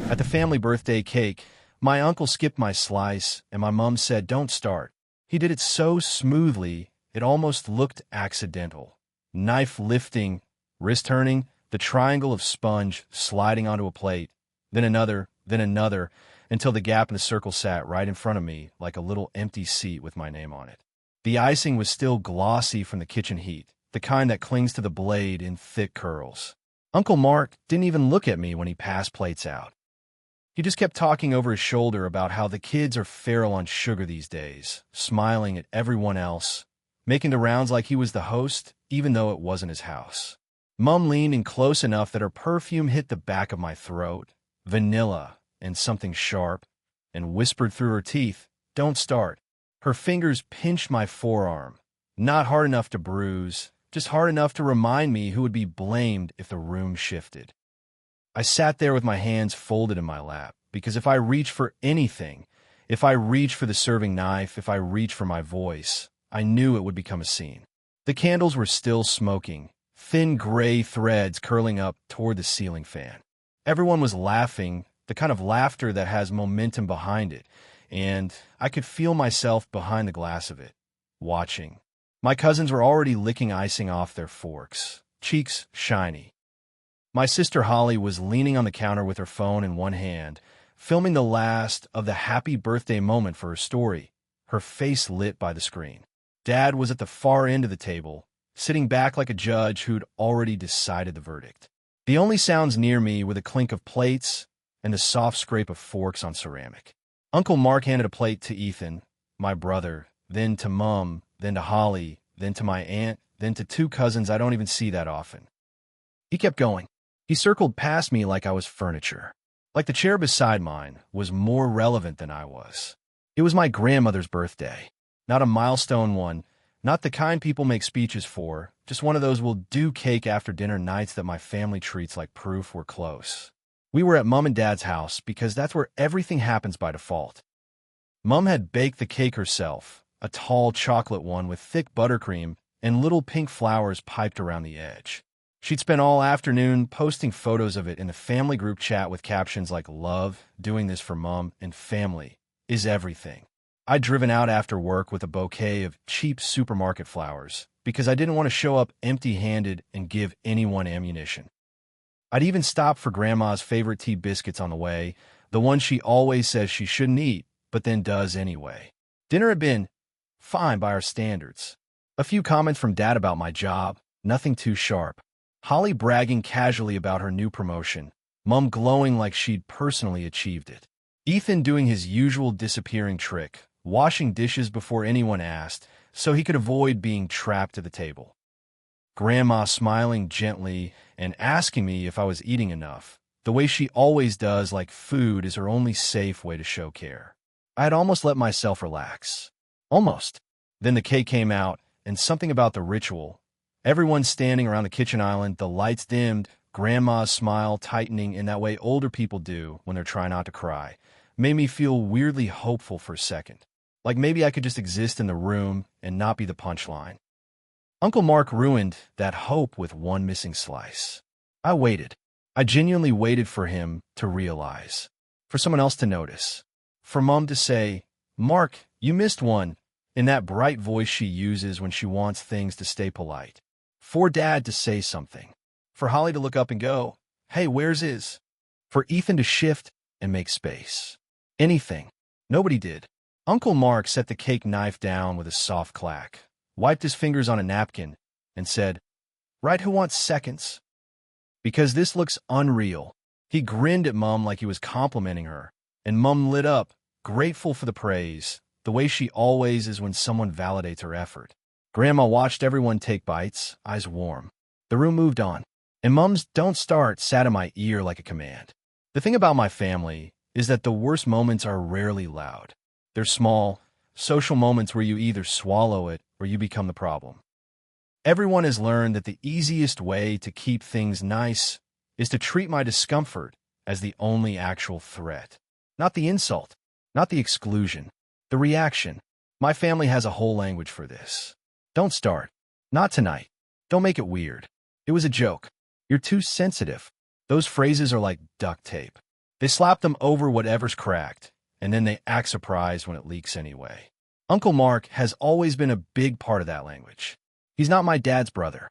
At the family birthday cake, my uncle skipped my slice, and my mom said, "Don't start." He did it so smoothly, it almost looked accidental. Knife lifting, wrist turning, the triangle of sponge sliding onto a plate, then another, until the gap in the circle sat right in front of me like a little empty seat with my name on it. The icing was still glossy from the kitchen heat, the kind that clings to the blade in thick curls. Uncle Mark didn't even look at me when he passed plates out. He just kept talking over his shoulder about how the kids are feral on sugar these days, smiling at everyone else, making the rounds like he was the host, even though it wasn't his house. Mom leaned in close enough that her perfume hit the back of my throat, vanilla and something sharp, and whispered through her teeth, "Don't start." Her fingers pinched my forearm, not hard enough to bruise, just hard enough to remind me who would be blamed if the room shifted. I sat there with my hands folded in my lap, because if I reached for anything, if I reached for the serving knife, if I reached for my voice, I knew it would become a scene. The candles were still smoking, thin gray threads curling up toward the ceiling fan. Everyone was laughing, the kind of laughter that has momentum behind it, and I could feel myself behind the glass of it, watching. My cousins were already licking icing off their forks, cheeks shiny. My sister Holly was leaning on the counter with her phone in one hand, filming the last of the happy birthday moment for her story, her face lit by the screen. Dad was at the far end of the table, sitting back like a judge who'd already decided the verdict. The only sounds near me were the clink of plates and the soft scrape of forks on ceramic. Uncle Mark handed a plate to Ethan, my brother, then to Mom, then to Holly, then to my aunt, then to two cousins I don't even see that often. He kept going. He circled past me like I was furniture. Like the chair beside mine was more relevant than I was. It was my grandmother's birthday. Not a milestone one, not the kind people make speeches for, just one of those will-do cake after dinner nights that my family treats like proof we're close. We were at Mom and Dad's house because that's where everything happens by default. Mom had baked the cake herself, a tall chocolate one with thick buttercream and little pink flowers piped around the edge. She'd spent all afternoon posting photos of it in the family group chat with captions like "Love, doing this for Mom," and "Family is everything." I'd driven out after work with a bouquet of cheap supermarket flowers because I didn't want to show up empty-handed and give anyone ammunition. I'd even stopped for Grandma's favorite tea biscuits on the way, the one she always says she shouldn't eat, but then does anyway. Dinner had been fine by our standards. A few comments from Dad about my job, nothing too sharp. Holly bragging casually about her new promotion, Mom glowing like she'd personally achieved it. Ethan doing his usual disappearing trick, washing dishes before anyone asked, so he could avoid being trapped at the table. Grandma smiling gently and asking me if I was eating enough, the way she always does, like food is her only safe way to show care. I had almost let myself relax. Almost. Then the cake came out, and something about the ritual. Everyone standing around the kitchen island, the lights dimmed, Grandma's smile tightening in that way older people do when they're trying not to cry, made me feel weirdly hopeful for a second. Like maybe I could just exist in the room and not be the punchline. Uncle Mark ruined that hope with one missing slice. I waited. I genuinely waited for him to realize. For someone else to notice. For Mom to say, "Mark, you missed one," in that bright voice she uses when she wants things to stay polite. For Dad to say something. For Holly to look up and go, "Hey, where's his?" For Ethan to shift and make space. Anything. Nobody did. Uncle Mark set the cake knife down with a soft clack, wiped his fingers on a napkin, and said, "Right, who wants seconds?" Because this looks unreal. He grinned at Mom like he was complimenting her, and Mom lit up, grateful for the praise, the way she always is when someone validates her effort. Grandma watched everyone take bites, eyes warm. The room moved on, and Mom's "don't start" sat in my ear like a command. The thing about my family is that the worst moments are rarely loud. They're small, social moments where you either swallow it or you become the problem. Everyone has learned that the easiest way to keep things nice is to treat my discomfort as the only actual threat. Not the insult, not the exclusion, the reaction. My family has a whole language for this. Don't start. Not tonight. Don't make it weird. It was a joke. You're too sensitive. Those phrases are like duct tape. They slap them over whatever's cracked, and then they act surprised when it leaks anyway. Uncle Mark has always been a big part of that language. He's not my dad's brother.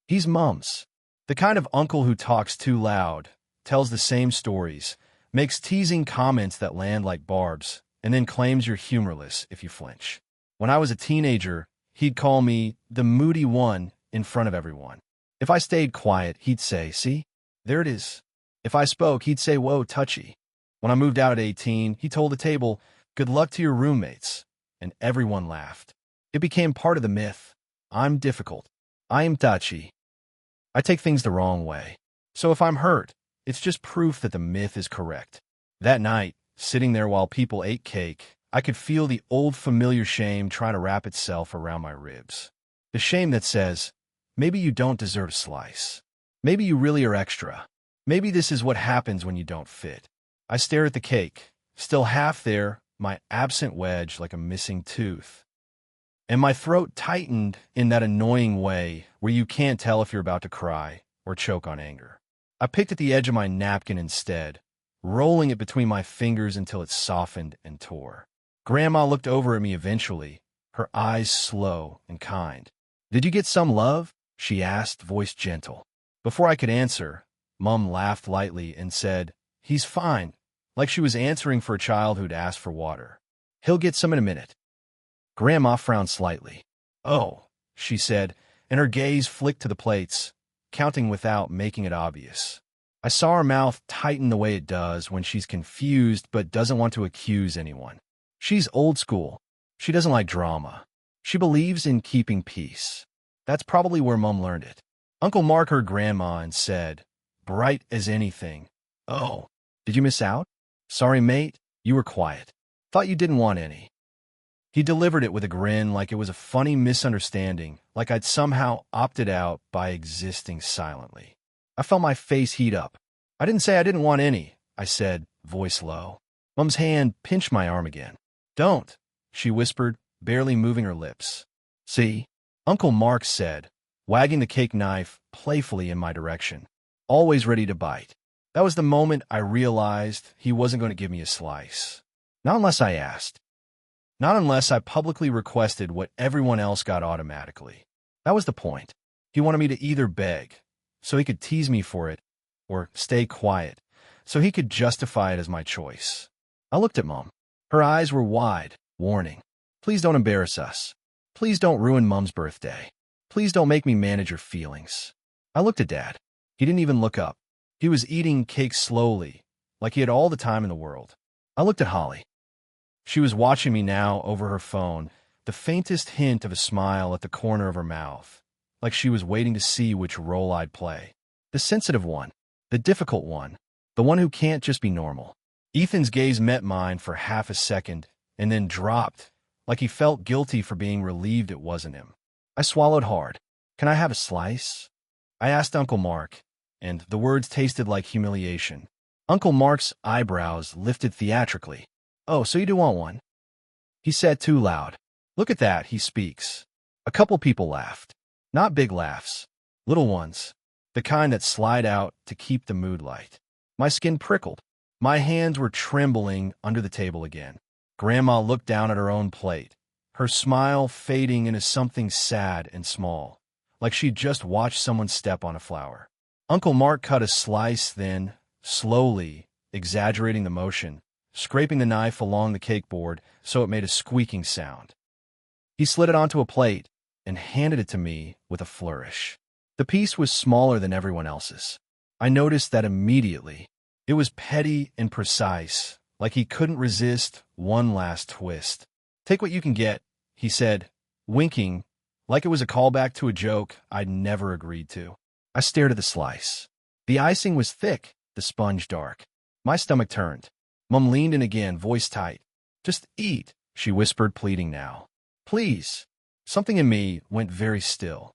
He's Mom's. The kind of uncle who talks too loud, tells the same stories, makes teasing comments that land like barbs, and then claims you're humorless if you flinch. When I was a teenager, he'd call me the moody one in front of everyone. If I stayed quiet, he'd say, "See, there it is." If I spoke, he'd say, "Whoa, touchy." When I moved out at 18, he told the table, "Good luck to your roommates," and everyone laughed. It became part of the myth. I'm difficult. I am touchy. I take things the wrong way. So if I'm hurt, it's just proof that the myth is correct. That night, sitting there while people ate cake, I could feel the old familiar shame trying to wrap itself around my ribs. The shame that says, maybe you don't deserve a slice. Maybe you really are extra. Maybe this is what happens when you don't fit. I stare at the cake, still half there, my absent wedge like a missing tooth. And my throat tightened in that annoying way where you can't tell if you're about to cry or choke on anger. I picked at the edge of my napkin instead, rolling it between my fingers until it softened and tore. Grandma looked over at me eventually, her eyes slow and kind. "Did you get some love?" she asked, voice gentle. Before I could answer, Mom laughed lightly and said, "He's fine," like she was answering for a child who'd asked for water. "He'll get some in a minute." Grandma frowned slightly. "Oh," she said, and her gaze flicked to the plates, counting without making it obvious. I saw her mouth tighten the way it does when she's confused but doesn't want to accuse anyone. She's old school. She doesn't like drama. She believes in keeping peace. That's probably where Mom learned it. Uncle Mark heard Grandma and said, bright as anything, "Oh, did you miss out? Sorry, mate, you were quiet. Thought you didn't want any." He delivered it with a grin like it was a funny misunderstanding, like I'd somehow opted out by existing silently. I felt my face heat up. "I didn't say I didn't want any," I said, voice low. Mom's hand pinched my arm again. "Don't," she whispered, barely moving her lips. "See?" Uncle Mark said, wagging the cake knife playfully in my direction, always ready to bite. That was the moment I realized he wasn't going to give me a slice. Not unless I asked. Not unless I publicly requested what everyone else got automatically. That was the point. He wanted me to either beg, so he could tease me for it, or stay quiet, so he could justify it as my choice. I looked at Mom. Her eyes were wide, warning. "Please don't embarrass us. Please don't ruin Mom's birthday. Please don't make me manage your feelings." I looked at Dad. He didn't even look up. He was eating cake slowly, like he had all the time in the world. I looked at Holly. She was watching me now over her phone, the faintest hint of a smile at the corner of her mouth, like she was waiting to see which role I'd play. The sensitive one, the difficult one, the one who can't just be normal. Ethan's gaze met mine for half a second and then dropped, like he felt guilty for being relieved it wasn't him. I swallowed hard. "Can I have a slice?" I asked Uncle Mark, and the words tasted like humiliation. Uncle Mark's eyebrows lifted theatrically. "Oh, so you do want one?" He said too loud. "Look at that, he speaks." A couple people laughed. Not big laughs. Little ones. The kind that slide out to keep the mood light. My skin prickled. My hands were trembling under the table again. Grandma looked down at her own plate, her smile fading into something sad and small, like she'd just watched someone step on a flower. Uncle Mark cut a slice then, slowly, exaggerating the motion, scraping the knife along the cake board so it made a squeaking sound. He slid it onto a plate and handed it to me with a flourish. The piece was smaller than everyone else's. I noticed that immediately. It was petty and precise, like he couldn't resist one last twist. "Take what you can get," he said, winking, like it was a callback to a joke I'd never agreed to. I stared at the slice. The icing was thick, the sponge dark. My stomach turned. Mom leaned in again, voice tight. "Just eat," she whispered, pleading now. "Please." Something in me went very still.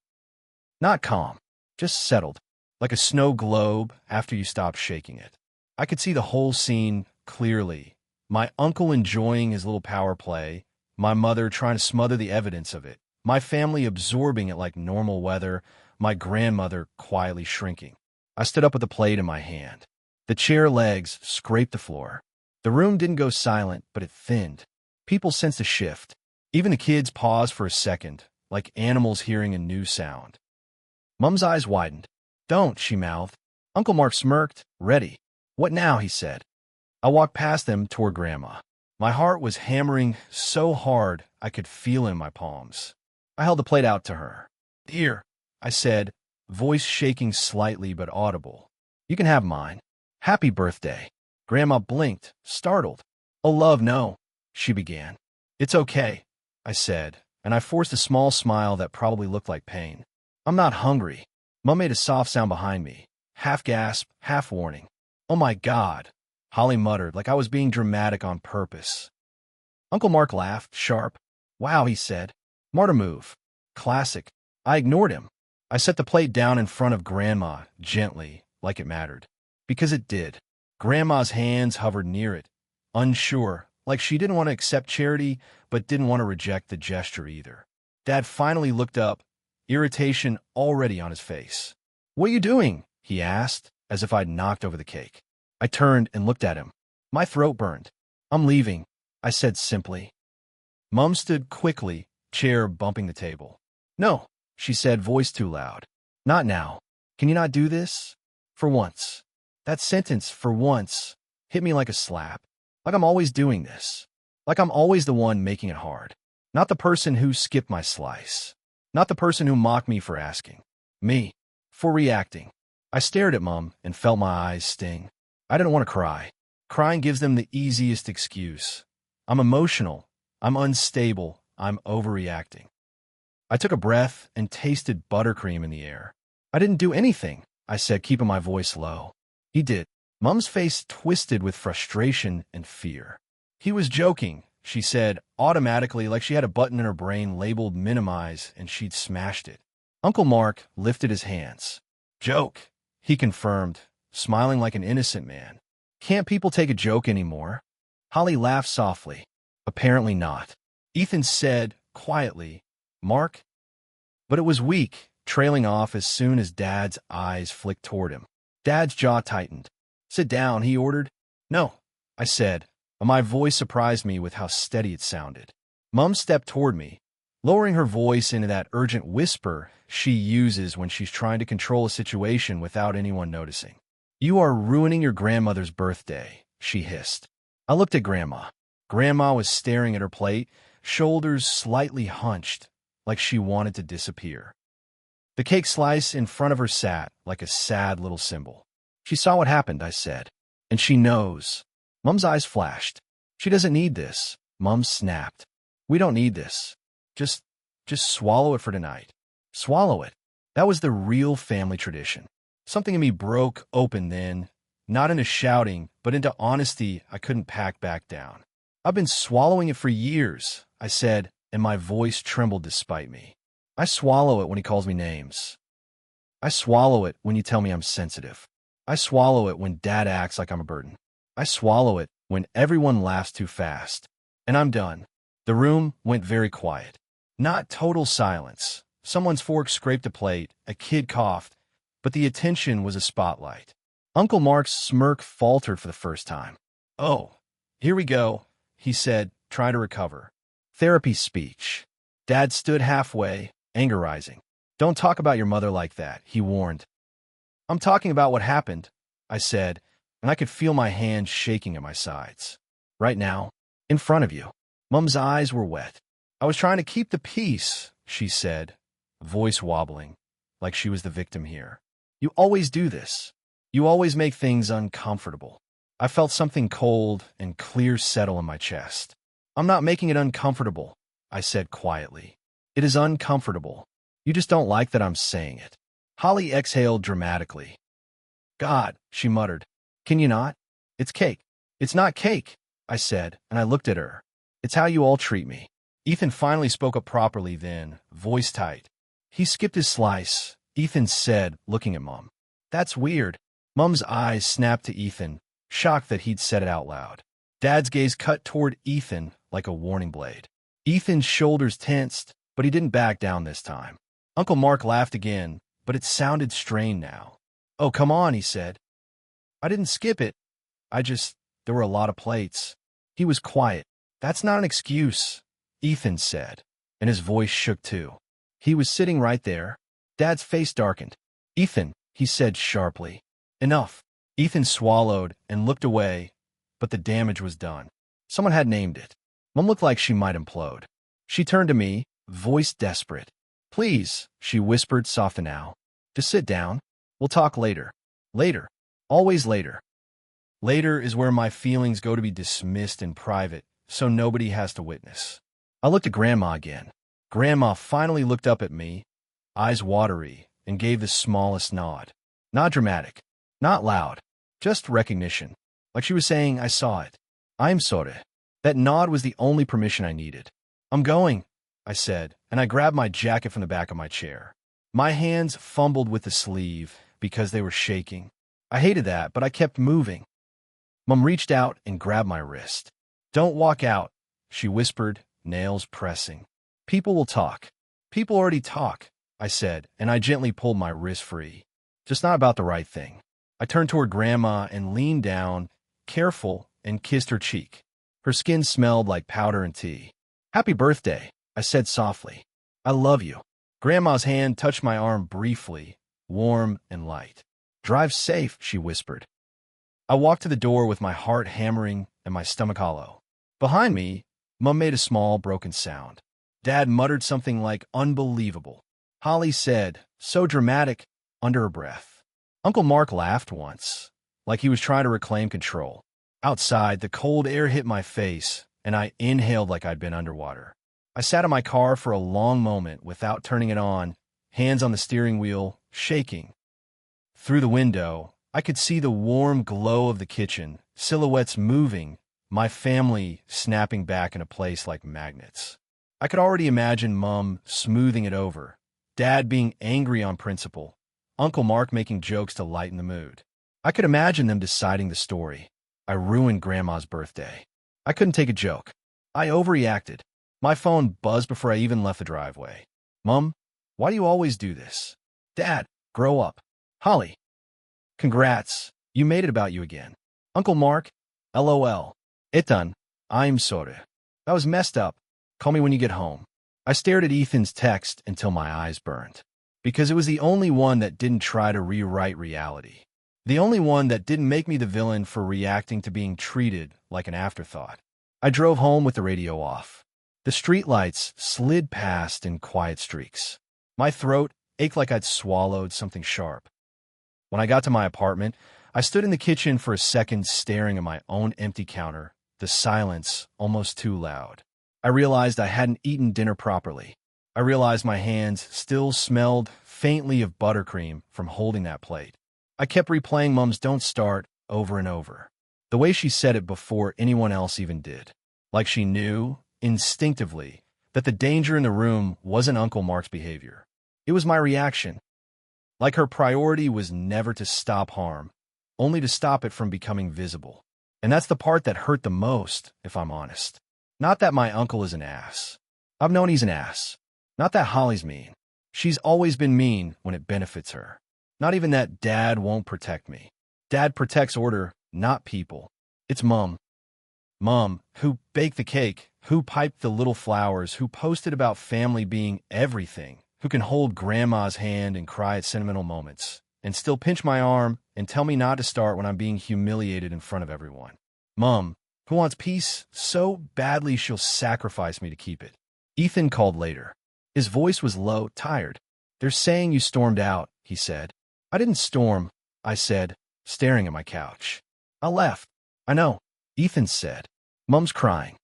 Not calm, just settled, like a snow globe after you stop shaking it. I could see the whole scene clearly. My uncle enjoying his little power play, my mother trying to smother the evidence of it, my family absorbing it like normal weather, my grandmother quietly shrinking. I stood up with the plate in my hand. The chair legs scraped the floor. The room didn't go silent, but it thinned. People sensed a shift. Even the kids paused for a second, like animals hearing a new sound. Mum's eyes widened. "Don't," she mouthed. Uncle Mark smirked. "Ready." "What now?" he said. I walked past them toward Grandma. My heart was hammering so hard I could feel it in my palms. I held the plate out to her. "Here," I said, voice shaking slightly but audible. "You can have mine. Happy birthday." Grandma blinked, startled. "Oh, love, no," she began. "It's okay," I said, and I forced a small smile that probably looked like pain. "I'm not hungry." Mum made a soft sound behind me, half gasp, half warning. "Oh my God," Holly muttered, like I was being dramatic on purpose. Uncle Mark laughed, sharp. "Wow," he said. "Marta move." Classic. I ignored him. I set the plate down in front of Grandma, gently, like it mattered. Because it did. Grandma's hands hovered near it, unsure, like she didn't want to accept charity, but didn't want to reject the gesture either. Dad finally looked up, irritation already on his face. "What are you doing?" he asked, as if I'd knocked over the cake. I turned and looked at him. My throat burned. "I'm leaving," I said simply. Mum stood quickly, chair bumping the table. "No," she said, voice too loud. "Not now. Can you not do this? For once." That sentence, "for once," hit me like a slap. Like I'm always doing this. Like I'm always the one making it hard. Not the person who skipped my slice. Not the person who mocked me for asking. Me. For reacting. I stared at Mum and felt my eyes sting. I didn't want to cry. Crying gives them the easiest excuse. I'm emotional. I'm unstable. I'm overreacting. I took a breath and tasted buttercream in the air. "I didn't do anything," I said, keeping my voice low. "He did." Mum's face twisted with frustration and fear. "He was joking," she said, automatically, like she had a button in her brain labeled minimize and she'd smashed it. Uncle Mark lifted his hands. "Joke," he confirmed, smiling like an innocent man. "Can't people take a joke anymore?" Holly laughed softly. "Apparently not." Ethan said, quietly, "Mark?" But it was weak, trailing off as soon as Dad's eyes flicked toward him. Dad's jaw tightened. "Sit down," he ordered. "No," I said, and my voice surprised me with how steady it sounded. Mum stepped toward me, lowering her voice into that urgent whisper she uses when she's trying to control a situation without anyone noticing. "You are ruining your grandmother's birthday," she hissed. I looked at Grandma. Grandma was staring at her plate, shoulders slightly hunched, like she wanted to disappear. The cake slice in front of her sat like a sad little symbol. "She saw what happened," I said. "And she knows." Mum's eyes flashed. "She doesn't need this." Mum snapped. "We don't need this. Just swallow it for tonight. Swallow it." That was the real family tradition. Something in me broke open then, not into shouting, but into honesty I couldn't pack back down. "I've been swallowing it for years," I said, and my voice trembled despite me. "I swallow it when he calls me names. I swallow it when you tell me I'm sensitive. I swallow it when Dad acts like I'm a burden. I swallow it when everyone laughs too fast. And I'm done." The room went very quiet. Not total silence. Someone's fork scraped a plate, a kid coughed, but the attention was a spotlight. Uncle Mark's smirk faltered for the first time. "Oh, here we go," he said, trying to recover. Therapy speech. Dad stood halfway, anger rising. "Don't talk about your mother like that," he warned. "I'm talking about what happened," I said, and I could feel my hands shaking at my sides. "Right now, in front of you." Mum's eyes were wet. "I was trying to keep the peace," she said, voice wobbling, like she was the victim here. "You always do this. You always make things uncomfortable." I felt something cold and clear settle in my chest. "I'm not making it uncomfortable," I said quietly. "It is uncomfortable. You just don't like that I'm saying it." Holly exhaled dramatically. "God," she muttered. "Can you not? It's cake." "It's not cake," I said, and I looked at her. "It's how you all treat me." Ethan finally spoke up properly then, voice tight. "He skipped his slice," Ethan said, looking at Mum. "That's weird." Mum's eyes snapped to Ethan, shocked that he'd said it out loud. Dad's gaze cut toward Ethan like a warning blade. Ethan's shoulders tensed, but he didn't back down this time. Uncle Mark laughed again, but it sounded strained now. "Oh, come on," he said. I didn't skip it. There were a lot of plates. He was quiet. That's not an excuse, Ethan said, and his voice shook too. He was sitting right there. Dad's face darkened. Ethan, he said sharply. Enough. Ethan swallowed and looked away, but the damage was done. Someone had named it. Mom looked like she might implode. She turned to me, voice desperate. Please, she whispered soft now. Just sit down. We'll talk later. Later. Always later. Later is where my feelings go to be dismissed in private, so nobody has to witness. I looked at Grandma again. Grandma finally looked up at me, eyes watery, and gave the smallest nod. Not dramatic. Not loud. Just recognition. Like she was saying, I saw it. I'm sorry. That nod was the only permission I needed. I'm going, I said, and I grabbed my jacket from the back of my chair. My hands fumbled with the sleeve because they were shaking. I hated that, but I kept moving. Mom reached out and grabbed my wrist. Don't walk out, she whispered, nails pressing. People will talk. People already talk, I said, and I gently pulled my wrist free. Just not about the right thing. I turned toward Grandma and leaned down, careful, and kissed her cheek. Her skin smelled like powder and tea. Happy birthday, I said softly. I love you. Grandma's hand touched my arm briefly, warm and light. Drive safe, she whispered. I walked to the door with my heart hammering and my stomach hollow. Behind me, Mom made a small, broken sound. Dad muttered something like unbelievable. Holly said, so dramatic, under her breath. Uncle Mark laughed once, like he was trying to reclaim control. Outside, the cold air hit my face, and I inhaled like I'd been underwater. I sat in my car for a long moment without turning it on, hands on the steering wheel, shaking. Through the window, I could see the warm glow of the kitchen, silhouettes moving, my family snapping back into place like magnets. I could already imagine Mom smoothing it over, Dad being angry on principle, Uncle Mark making jokes to lighten the mood. I could imagine them deciding the story. I ruined Grandma's birthday. I couldn't take a joke. I overreacted. My phone buzzed before I even left the driveway. Mom, why do you always do this? Dad, grow up. Holly, congrats. You made it about you again. Uncle Mark, LOL. Ethan, I'm sorry. That was messed up. Call me when you get home. I stared at Ethan's text until my eyes burned. Because it was the only one that didn't try to rewrite reality. The only one that didn't make me the villain for reacting to being treated like an afterthought. I drove home with the radio off. The streetlights slid past in quiet streaks. My throat ached like I'd swallowed something sharp. When I got to my apartment, I stood in the kitchen for a second staring at my own empty counter, the silence almost too loud. I realized I hadn't eaten dinner properly. I realized my hands still smelled faintly of buttercream from holding that plate. I kept replaying Mom's "Don't start" over and over. The way she said it before anyone else even did. Like she knew, instinctively, that the danger in the room wasn't Uncle Mark's behavior. It was my reaction. Like her priority was never to stop harm, only to stop it from becoming visible. And that's the part that hurt the most, if I'm honest. Not that my uncle is an ass. I've known he's an ass. Not that Holly's mean. She's always been mean when it benefits her. Not even that Dad won't protect me. Dad protects order, not people. It's Mom. Mom, who baked the cake, who piped the little flowers, who posted about family being everything, who can hold Grandma's hand and cry at sentimental moments, and still pinch my arm and tell me not to start when I'm being humiliated in front of everyone. Mom, who wants peace so badly she'll sacrifice me to keep it. Ethan called later. His voice was low, tired. They're saying you stormed out, he said. I didn't storm, I said, staring at my couch. I left. I know, Ethan said. Mom's crying.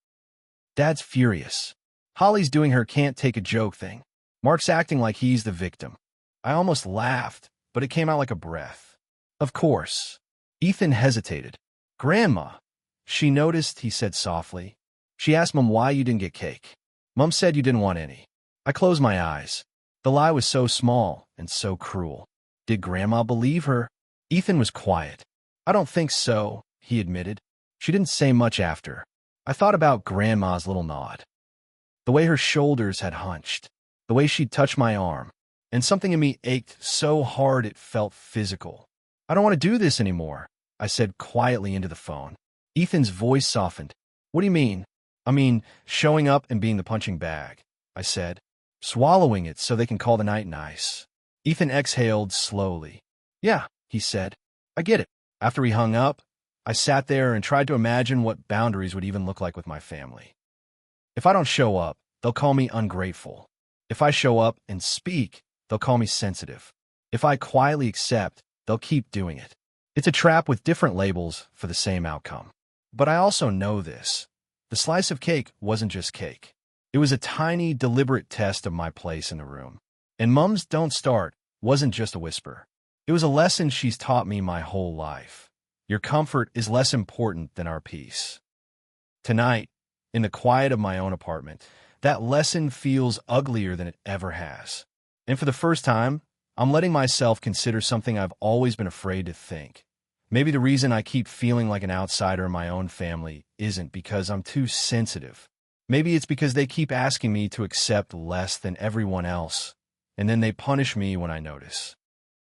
Dad's furious. Holly's doing her can't take a joke thing. Mark's acting like he's the victim. I almost laughed, but it came out like a breath. Of course. Ethan hesitated. Grandma. She noticed, he said softly. She asked Mom why you didn't get cake. Mom said you didn't want any. I closed my eyes. The lie was so small and so cruel. Did Grandma believe her? Ethan was quiet. I don't think so, he admitted. She didn't say much after. I thought about Grandma's little nod. The way her shoulders had hunched. The way she'd touched my arm. And something in me ached so hard it felt physical. I don't want to do this anymore, I said quietly into the phone. Ethan's voice softened. What do you mean? I mean, showing up and being the punching bag, I said, swallowing it so they can call the night nice. Ethan exhaled slowly. Yeah, he said. I get it. After he hung up, I sat there and tried to imagine what boundaries would even look like with my family. If I don't show up, they'll call me ungrateful. If I show up and speak, they'll call me sensitive. If I quietly accept, they'll keep doing it. It's a trap with different labels for the same outcome. But I also know this. The slice of cake wasn't just cake. It was a tiny, deliberate test of my place in the room. And Mums Don't Start wasn't just a whisper. It was a lesson she's taught me my whole life. Your comfort is less important than our peace. Tonight, in the quiet of my own apartment, that lesson feels uglier than it ever has. And for the first time, I'm letting myself consider something I've always been afraid to think. Maybe the reason I keep feeling like an outsider in my own family isn't because I'm too sensitive. Maybe it's because they keep asking me to accept less than everyone else, and then they punish me when I notice.